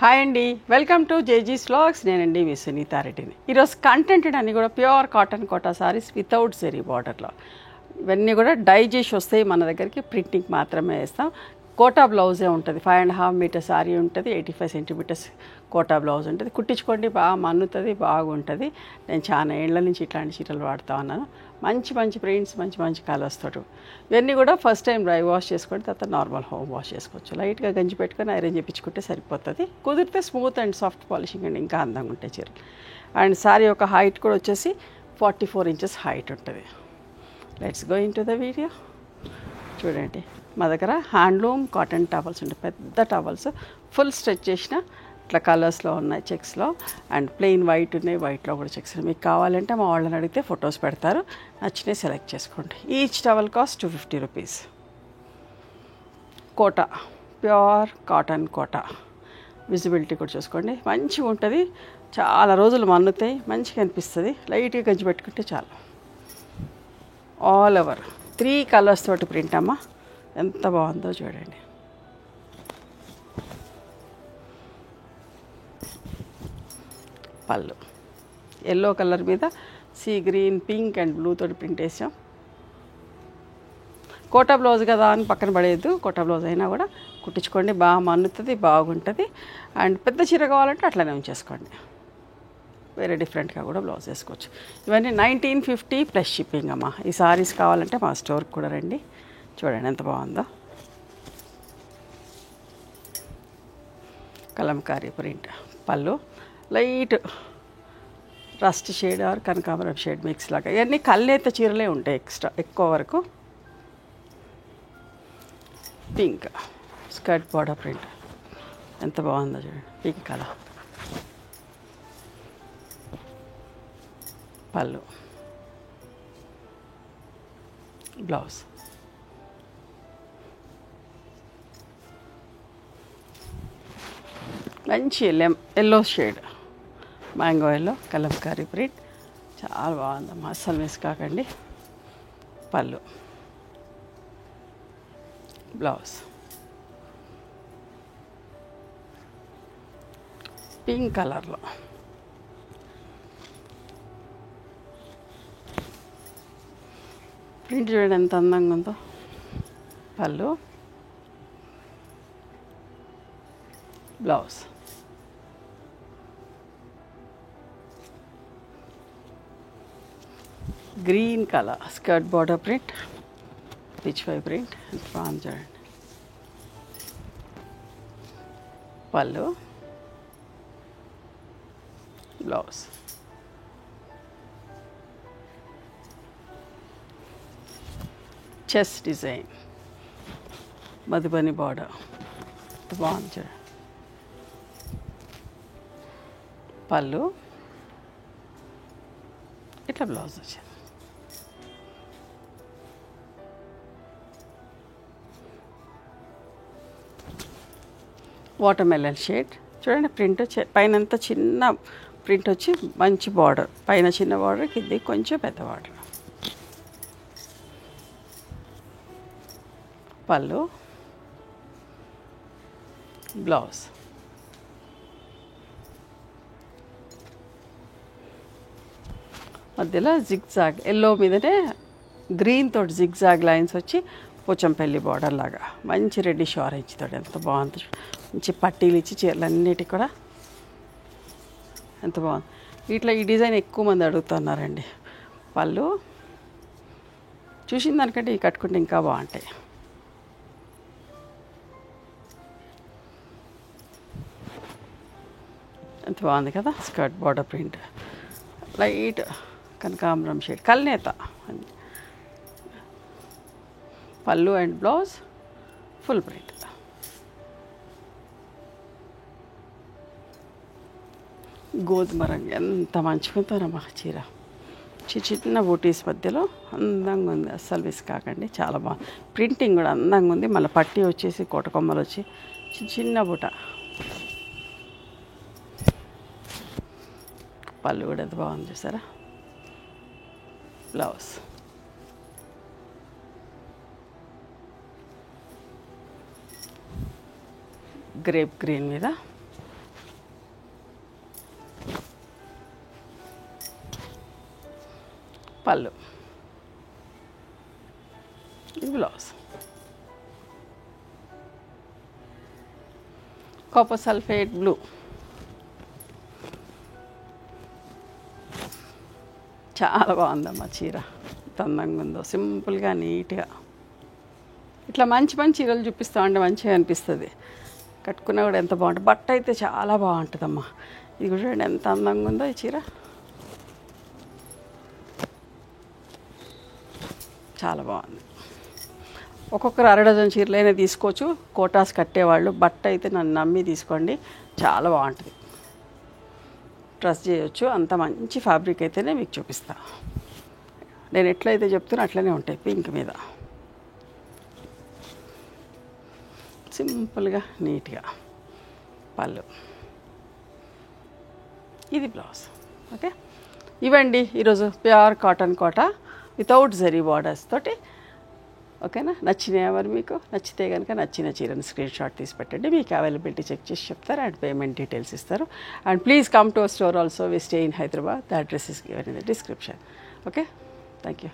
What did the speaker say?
Hi అండి, welcome to జేజీస్ vlogs. నేనండి మీ సునీతా రెడ్డిని. ఈరోజు కంటెంట్ అన్నీ కూడా pure cotton Kota saris without zari బార్డర్లో. ఇవన్నీ కూడా డై చేసి వస్తాయి మన దగ్గరికి, ప్రింటింగ్ మాత్రమే వేస్తాం. కోటా బ్లౌజే ఉంటుంది, 5.5 మీటర్ సారీ ఉంటుంది, 85 సెంటీమీటర్స్ కోటా బ్లౌజ్ ఉంటుంది. కుట్టించుకోండి, బాగా మన్నుతుంది, బాగుంటుంది. నేను చాలా ఏళ్ల నుంచి ఇట్లాంటి చీరలు వాడుతూ ఉన్నాను. మంచి మంచి ప్రింట్స్, మంచి మంచి కలర్స్ తోటి. ఇవన్నీ కూడా ఫస్ట్ టైం డ్రై వాష్ చేసుకోండి, తర్వాత నార్మల్ హోమ్ వాష్ చేసుకోవచ్చు. లైట్గా గంజి పెట్టుకొని ఐరన్ చేయించుకుంటే సరిపోతుంది. కుదిరితే స్మూత్ అండ్ సాఫ్ట్ పాలిషింగ్ అండి, ఇంకా అందంగా ఉంటాయి చీరలు. అండ్ సారీ యొక్క హైట్ కూడా వచ్చేసి 44 ఇంచెస్ హైట్ ఉంటుంది. Let's go in to the video. చూడండి, మా దగ్గర హ్యాండ్లూమ్ కాటన్ టవల్స్ ఉంటాయి, పెద్ద టవల్స్, ఫుల్ స్ట్రెచ్ చేసిన ఇట్లా కలర్స్లో ఉన్నాయి, చెక్స్లో. అండ్ ప్లెయిన్ వైట్ ఉన్నాయి, వైట్లో కూడా చెక్స్. మీకు కావాలంటే మా వాళ్ళని అడిగితే ఫొటోస్ పెడతారు, నచ్చినవి సెలెక్ట్ చేసుకోండి. Each towel cost 250 rupees. Kota, pure cotton Kota. Visibility కూడా చూసుకోండి, మంచిగా ఉంటుంది. చాలా రోజులు మన్నుతాయి, మంచిగా అనిపిస్తుంది. లైట్గా గంజి పెట్టుకుంటే చాలు. ఆల్ ఓవర్ 3 కలర్స్ తోటి ప్రింట్ అమ్మ, ఎంత బాగుందో చూడండి. పళ్ళు ఎల్లో కలర్ మీద sea green, pink and blue తోటి ప్రింట్ వేసాం. కోటా బ్లౌజ్ కదా అని పక్కన పడేయద్దు, కోటా బ్లౌజ్ అయినా కూడా కుట్టించుకోండి, బాగా మన్నుతుంది, బాగుంటుంది. అండ్ పెద్ద చీర కావాలంటే అట్లనే ఉంచేసుకోండి, వేరే డిఫరెంట్గా కూడా బ్లౌజ్ వేసుకోవచ్చు. ఇవన్నీ 1950 ప్లస్ షిప్పింగ్ అమ్మ. ఈ సారీస్ కావాలంటే మా స్టోర్కి కూడా రండి. చూడండి ఎంత బాగుందో. కలంకారీ ప్రింట్ పళ్ళు, లైట్ రస్ట్ షేడ్ ఆర్ కనకాంబరం షేడ్ మిక్స్ లాగా. ఇవన్నీ కల్నేత చీరలే ఉంటాయి ఎక్కువ వరకు. పింక్ స్కర్ట్ బార్డర్ ప్రింట్ ఎంత బాగుందో చూడండి, పింక్ కలర్. పళ్ళు, బ్లౌజ్. మంచి yellow shade, mango yellow, Kalamkari print చాలా బాగుందమ్మా, అస్సలు మిస్ కాకండి. పళ్ళు, బ్లౌజ్. పింక్ కలర్లో ప్రింట్ చూడండి ఎంత అందంగా ఉందో. Pallu, blouse. Green colour skirt border print, పిచ్ పై ప్రింట్ ఎంత బాగుంది చూడండి. Pallu, blouse. Chest design, Madhubani border ఎంత బాగుంది చూడండి. పళ్ళు, ఇట్లా బ్లౌజ్ వచ్చింది. వాటర్ మెలన్ షేడ్ చూడండి. ప్రింట్ పైనంతా చిన్న ప్రింట్ వచ్చి మంచి బార్డర్, పైన చిన్న బార్డర్, కింద కొంచెం పెద్ద బార్డర్. పళ్ళు, బ్లౌజ్. మధ్యలో జిగ్జాగ్ ఎల్లో మీదనే గ్రీన్ తోటి జిగ్జాగ్ లైన్స్ వచ్చి పోచంపల్లి బార్డర్ లాగా మంచి రెడ్డిష్ ఆరెంజ్ తోటి ఎంత బాగుంది. మంచి పట్టీలు ఇచ్చి చీరలన్నిటికి కూడా ఎంత బాగుంది. ఇట్లా ఈ డిజైన్ ఎక్కువ మంది అడుగుతున్నారండి. పళ్ళు చూసిన దానికంటే ఈ కట్టుకుంటే ఇంకా బాగుంటాయి. ఎంత బాగుంది కదా. స్కర్ట్ బార్డర్ ప్రింట్ లైట్ కనకాంబరం షేడ్, కల్నేత. పళ్ళు అండ్ బ్లౌజ్ ఫుల్ ప్రింట్. గోధుమ రంగు ఎంత మంచిగా ఉందోనమ్మా చీర. చిన్న బూటీస్ మధ్యలో అందంగా ఉంది, అస్సలు మిస్ కాకండి. చాలా బాగుంది, ప్రింటింగ్ కూడా అందంగా ఉంది. మళ్ళీ పట్టీ వచ్చేసి కోటకొమ్మలు వచ్చి చిన్న బూట. పళ్ళు కూడా ఎంత బాగుంది చూసారా. బ్లౌజ్, గ్రేప్ గ్రీన్ మీద పళ్ళు, ఇది బ్లౌజ్. కాపర్ సల్ఫేట్ బ్లూ, చాలా బాగుందమ్మా చీర, ఎంత అందంగా ఉందో, సింపుల్గా నీట్గా. ఇట్లా మంచి మంచి చీరలు చూపిస్తామంటే మంచిగా అనిపిస్తుంది, కట్టుకున్నా కూడా ఎంత బాగుంటుంది. బట్ట అయితే చాలా బాగుంటుందమ్మా. ఇది కూడా చూడండి ఎంత అందంగా ఉందో ఈ చీర, చాలా బాగుంది. ఒక్కొక్కరు 1/2 డజన్ చీరలైనా తీసుకోవచ్చు కోటాస్ కట్టేవాళ్ళు. బట్ట అయితే నన్ను నమ్మి తీసుకోండి, చాలా బాగుంటుంది, ట్రస్ట్ చేయొచ్చు. అంత మంచి ఫ్యాబ్రిక్ అయితేనే మీకు చూపిస్తా. నేను ఎట్లయితే చెప్తున్నా అట్లనే ఉంటాయి. పింక్ మీద సింపుల్గా నీట్గా పళ్ళు, ఇది బ్లౌజ్. ఓకే, ఇవండి ఈరోజు ప్యూర్ కాటన్ కోట వితౌట్ జరీ బార్డర్స్ తోటి. ఓకేనా, నచ్చినాయా మరి? మీకు నచ్చితే కనుక నచ్చిన చీరని స్క్రీన్ షాట్ తీసి పెట్టండి. మీకు అవైలబిలిటీ చెక్ చేసి చెప్తారు అండ్ పేమెంట్ డీటెయిల్స్ ఇస్తారు. And please come to our store also. We stay in Hyderabad. The address is given in the description. Okay, thank you.